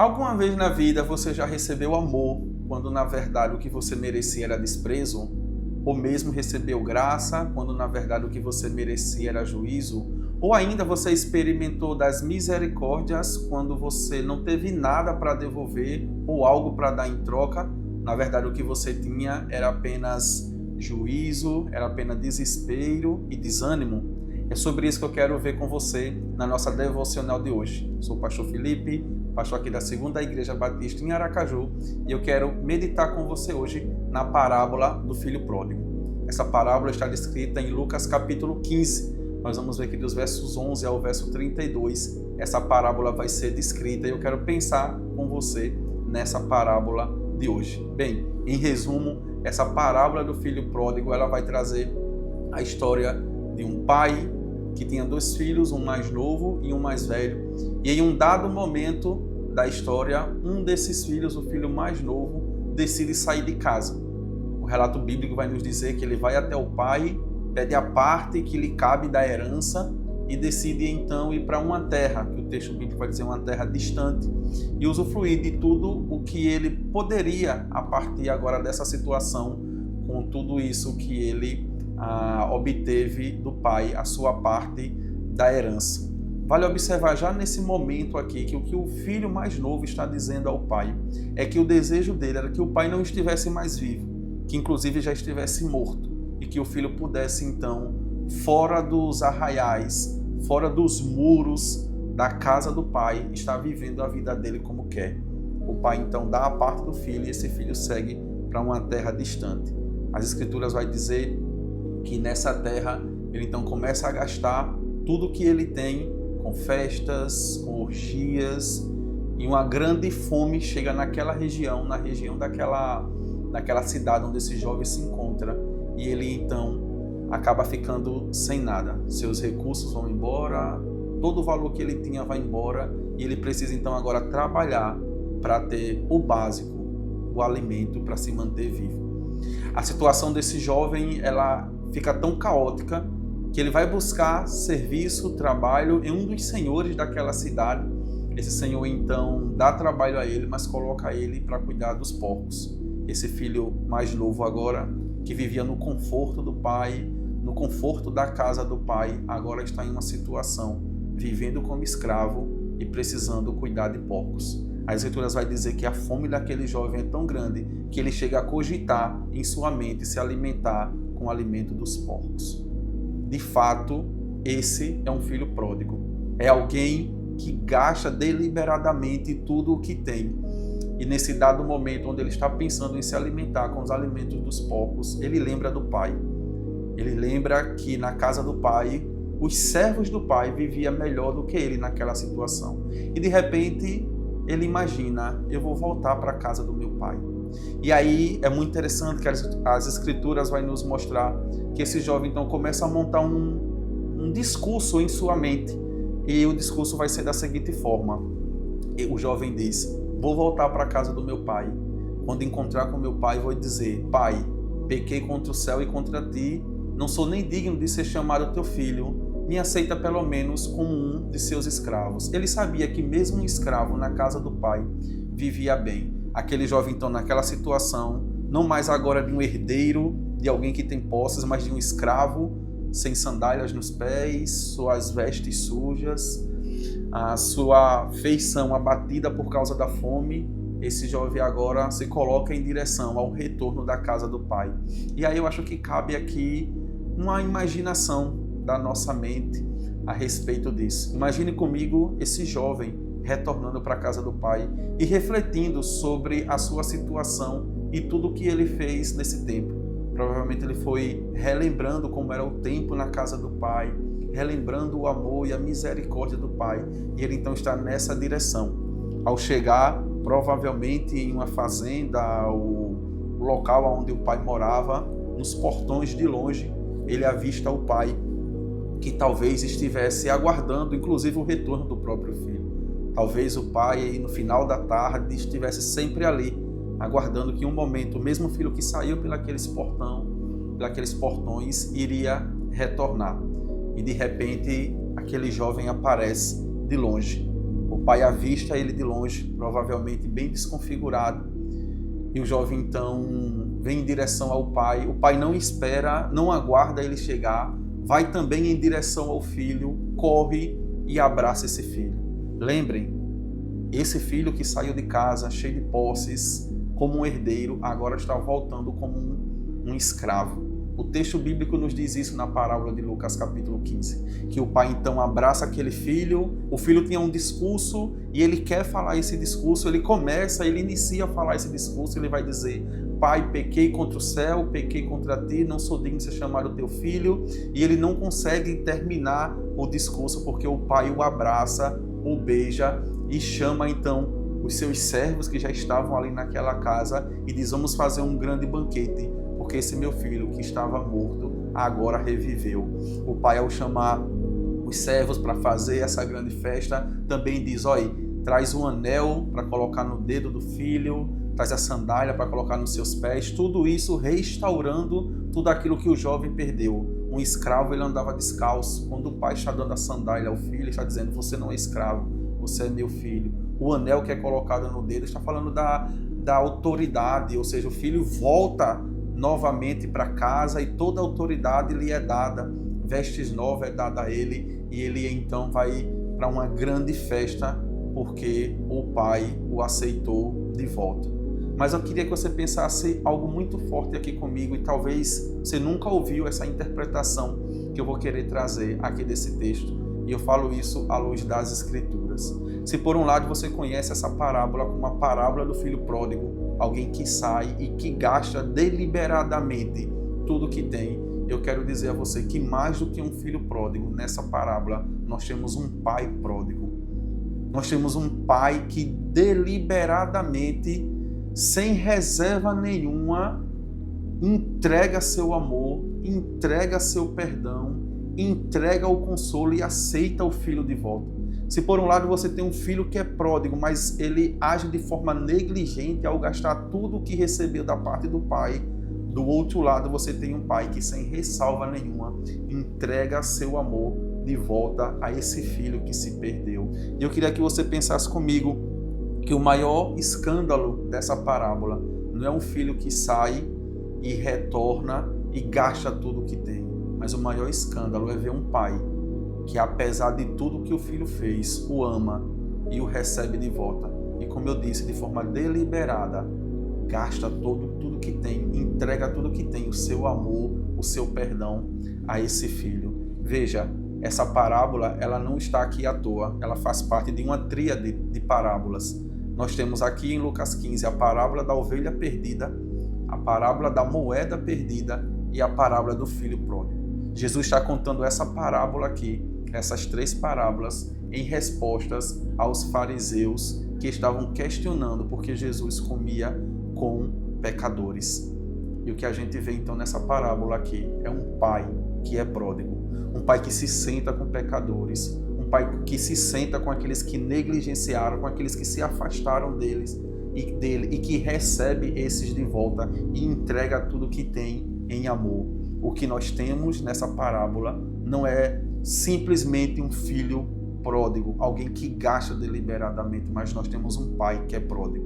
Alguma vez na vida você já recebeu amor, quando na verdade o que você merecia era desprezo? Ou mesmo recebeu graça, quando na verdade o que você merecia era juízo? Ou ainda você experimentou das misericórdias, quando você não teve nada para devolver ou algo para dar em troca? Na verdade o que você tinha era apenas juízo, era apenas desespero e desânimo? É sobre isso que eu quero ver com você na nossa devocional de hoje. Sou o pastor Felipe, pastor aqui da Segunda Igreja Batista em Aracaju, e eu quero meditar com você hoje na parábola do Filho Pródigo. Essa parábola está descrita em Lucas capítulo 15. Nós vamos ver que dos versos 11 ao verso 32, essa parábola vai ser descrita e eu quero pensar com você nessa parábola de hoje. Bem, em resumo, essa parábola do Filho Pródigo, ela vai trazer a história de um pai que tinha dois filhos, um mais novo e um mais velho. E em um dado momento da história, um desses filhos, o filho mais novo, decide sair de casa. O relato bíblico vai nos dizer que ele vai até o pai, pede a parte que lhe cabe da herança e decide então ir para uma terra, que o texto bíblico vai dizer uma terra distante, e usufruir de tudo o que ele poderia a partir agora dessa situação, com tudo isso que ele obteve do pai, a sua parte da herança. Vale observar já nesse momento aqui que o que o filho mais novo está dizendo ao pai é que o desejo dele era que o pai não estivesse mais vivo, que inclusive já estivesse morto, e que o filho pudesse então, fora dos arraiais, fora dos muros da casa do pai, estar vivendo a vida dele como quer. O pai então dá a parte do filho e esse filho segue para uma terra distante. As escrituras vai dizer que nessa terra ele então começa a gastar tudo que ele tem com festas, com orgias, e uma grande fome chega naquela região, na região daquela cidade onde esse jovem se encontra, e ele então acaba ficando sem nada. Seus recursos vão embora, todo o valor que ele tinha vai embora, e ele precisa então agora trabalhar para ter o básico, o alimento para se manter vivo. A situação desse jovem, ela fica tão caótica que ele vai buscar serviço, trabalho em um dos senhores daquela cidade. Esse senhor então dá trabalho a ele, mas coloca ele para cuidar dos porcos. Esse filho mais novo agora, que vivia no conforto do pai, no conforto da casa do pai, agora está em uma situação, vivendo como escravo e precisando cuidar de porcos. As escrituras vai dizer que a fome daquele jovem é tão grande que ele chega a cogitar em sua mente se alimentar com o alimento dos porcos. De fato, esse é um filho pródigo. É alguém que gasta deliberadamente tudo o que tem. E nesse dado momento onde ele está pensando em se alimentar com os alimentos dos porcos, ele lembra do pai. Ele lembra que na casa do pai, os servos do pai viviam melhor do que ele naquela situação. E de repente, ele imagina, eu vou voltar para a casa do meu pai. E aí é muito interessante que as escrituras vai nos mostrar que esse jovem então começa a montar um discurso em sua mente. E o discurso vai ser da seguinte forma. O jovem diz: vou voltar para a casa do meu pai. Quando encontrar com meu pai, vou dizer: pai, pequei contra o céu e contra ti, não sou nem digno de ser chamado teu filho, me aceita pelo menos como um de seus escravos. Ele sabia que mesmo um escravo na casa do pai vivia bem. Aquele jovem então naquela situação, não mais agora de um herdeiro, de alguém que tem posses, mas de um escravo, sem sandálias nos pés, suas vestes sujas, a sua feição abatida por causa da fome. Esse jovem agora se coloca em direção ao retorno da casa do pai. E aí eu acho que cabe aqui uma imaginação da nossa mente a respeito disso. Imagine comigo esse jovem retornando para a casa do pai e refletindo sobre a sua situação e tudo o que ele fez nesse tempo. Provavelmente ele foi relembrando como era o tempo na casa do pai, relembrando o amor e a misericórdia do pai. E ele então está nessa direção. Ao chegar, provavelmente em uma fazenda, o local onde o pai morava, nos portões de longe, ele avista o pai, que talvez estivesse aguardando, inclusive, o retorno do próprio filho. Talvez o pai, no final da tarde, estivesse sempre ali, aguardando que um momento, o mesmo filho que saiu pelos portões, iria retornar. E de repente, aquele jovem aparece de longe. O pai avista ele de longe, provavelmente bem desconfigurado, e o jovem então vem em direção ao pai. O pai não espera, não aguarda ele chegar, vai também em direção ao filho, corre e abraça esse filho. Lembrem, esse filho que saiu de casa cheio de posses, como um herdeiro, agora está voltando como um escravo. O texto bíblico nos diz isso na parábola de Lucas capítulo 15, que o pai então abraça aquele filho, o filho tinha um discurso e ele quer falar esse discurso, ele inicia a falar esse discurso, ele vai dizer: pai, pequei contra o céu, pequei contra ti, não sou digno de ser chamado teu filho, e ele não consegue terminar o discurso porque o pai o abraça, o beija e chama então os seus servos que já estavam ali naquela casa e diz: vamos fazer um grande banquete, porque esse meu filho que estava morto agora reviveu. O pai, ao chamar os servos para fazer essa grande festa, também diz: olha, traz um anel para colocar no dedo do filho, traz a sandália para colocar nos seus pés, tudo isso restaurando tudo aquilo que o jovem perdeu. Um escravo, ele andava descalço. Quando o pai está dando a sandália ao filho, ele está dizendo: você não é escravo, você é meu filho. O anel que é colocado no dedo está falando da autoridade, ou seja, o filho volta novamente para casa e toda a autoridade lhe é dada, vestes novas é dada a ele, e ele então vai para uma grande festa porque o pai o aceitou de volta. Mas eu queria que você pensasse algo muito forte aqui comigo, e talvez você nunca ouviu essa interpretação que eu vou querer trazer aqui desse texto, e eu falo isso à luz das Escrituras. Se por um lado você conhece essa parábola como a parábola do filho pródigo, alguém que sai e que gasta deliberadamente tudo que tem, eu quero dizer a você que mais do que um filho pródigo, nessa parábola, nós temos um pai pródigo. Nós temos um pai que deliberadamente, sem reserva nenhuma, entrega seu amor, entrega seu perdão, entrega o consolo e aceita o filho de volta. Se por um lado você tem um filho que é pródigo, mas ele age de forma negligente ao gastar tudo o que recebeu da parte do pai, do outro lado você tem um pai que, sem ressalva nenhuma, entrega seu amor de volta a esse filho que se perdeu. E eu queria que você pensasse comigo que o maior escândalo dessa parábola não é um filho que sai e retorna e gasta tudo o que tem, mas o maior escândalo é ver um pai que, apesar de tudo que o filho fez, o ama e o recebe de volta. E como eu disse, de forma deliberada, gasta tudo que tem, entrega tudo que tem, o seu amor, o seu perdão a esse filho. Veja, essa parábola, ela não está aqui à toa, ela faz parte de uma tríade de parábolas. Nós temos aqui em Lucas 15 a parábola da ovelha perdida, a parábola da moeda perdida e a parábola do filho pródigo. Jesus está contando essa parábola aqui, essas três parábolas, em respostas aos fariseus que estavam questionando porque Jesus comia com pecadores. E o que a gente vê então nessa parábola aqui é um pai que é pródigo, um pai que se senta com pecadores, um pai que se senta com aqueles que negligenciaram, com aqueles que se afastaram dele e que recebe esses de volta e entrega tudo que tem em amor. O que nós temos nessa parábola não é simplesmente um filho pródigo, alguém que gasta deliberadamente, mas nós temos um pai que é pródigo.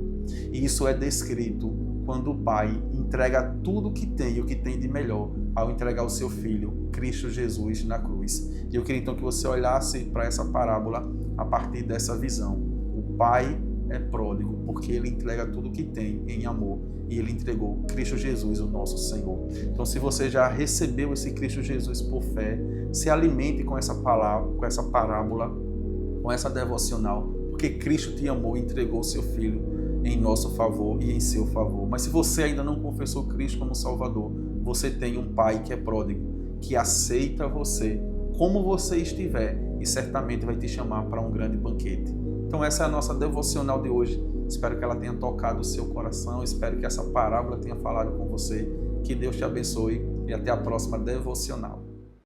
E isso é descrito quando o pai entrega tudo o que tem e o que tem de melhor ao entregar o seu filho, Cristo Jesus, na cruz. E eu queria então que você olhasse para essa parábola a partir dessa visão. O pai é pródigo porque ele entrega tudo o que tem em amor, e ele entregou Cristo Jesus, o nosso Senhor. Então, se você já recebeu esse Cristo Jesus por fé, se alimente com essa palavra, com essa parábola, com essa devocional, porque Cristo te amou e entregou o seu Filho em nosso favor e em seu favor. Mas se você ainda não confessou Cristo como Salvador, você tem um Pai que é pródigo, que aceita você como você estiver e certamente vai te chamar para um grande banquete. Então essa é a nossa devocional de hoje. Espero que ela tenha tocado o seu coração, espero que essa parábola tenha falado com você. Que Deus te abençoe e até a próxima devocional.